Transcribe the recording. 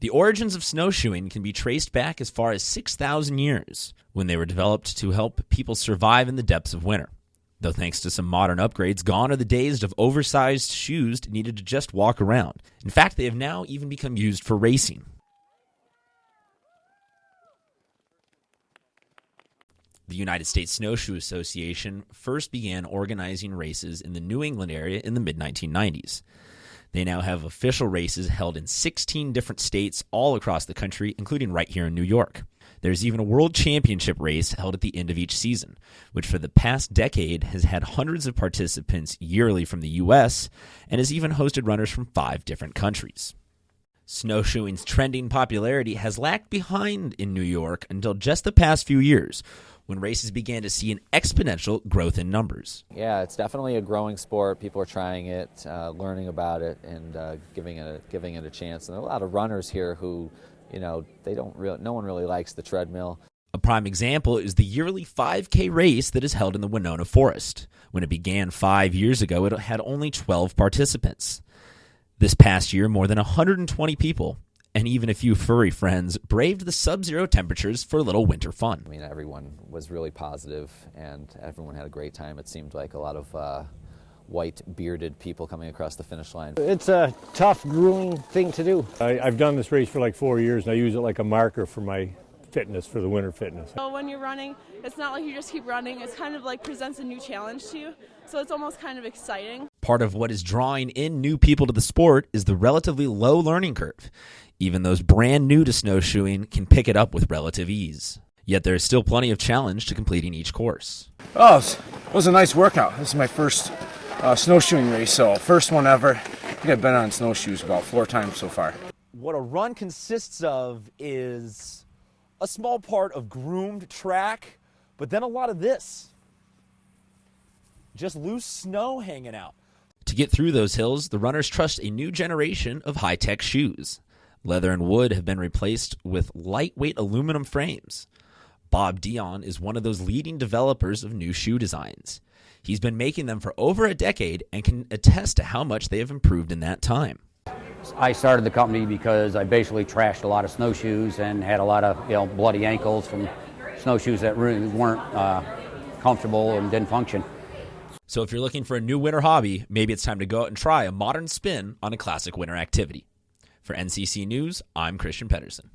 The origins of snowshoeing can be traced back as far as 6,000 years, when they were developed to help people survive in the depths of winter. Though thanks to some modern upgrades, gone are the days of oversized shoes needed to just walk around. In fact, they have now even become used for racing. The United States Snowshoe Association first began organizing races in the New England area in the mid-1990s. They now have official races held in 16 different states all across the country, including right here in New York. There's even a world championship race held at the end of each season, which for the past decade has had hundreds of participants yearly from the U.S. and has even hosted runners from 5 different countries. Snowshoeing's trending popularity has lagged behind in New York until just the past few years, when races began to see an exponential growth in numbers. Yeah, it's definitely a growing sport. People are trying it, learning about it, and giving it a chance. And there are a lot of runners here who, no one really likes the treadmill. A prime example is the yearly 5K race that is held in the Winona Forest. When it began 5 years ago, it had only 12 participants. This past year, more than 120 people, and even a few furry friends, braved the sub-zero temperatures for a little winter fun. I mean, everyone was really positive, and everyone had a great time. It seemed like a lot of white, bearded people coming across the finish line. It's a tough, grueling thing to do. I've done this race for like 4 years, and I use it like a marker for my fitness, for the winter fitness. So when you're running, it's not like you just keep running. It's kind of like presents a new challenge to you, so it's almost kind of exciting. Part of what is drawing in new people to the sport is the relatively low learning curve. Even those brand new to snowshoeing can pick it up with relative ease. Yet there is still plenty of challenge to completing each course. Oh, it was a nice workout. This is my first snowshoeing race, so first one ever. I think I've been on snowshoes about 4 times so far. What a run consists of is a small part of groomed track, but then a lot of this. Just loose snow hanging out. To get through those hills, the runners trust a new generation of high-tech shoes. Leather and wood have been replaced with lightweight aluminum frames. Bob Dion is one of those leading developers of new shoe designs. He's been making them for over a decade and can attest to how much they have improved in that time. I started the company because I basically trashed a lot of snowshoes and had a lot of bloody ankles from snowshoes that really weren't comfortable and didn't function. So if you're looking for a new winter hobby, maybe it's time to go out and try a modern spin on a classic winter activity. For NCC News, I'm Christian Pedersen.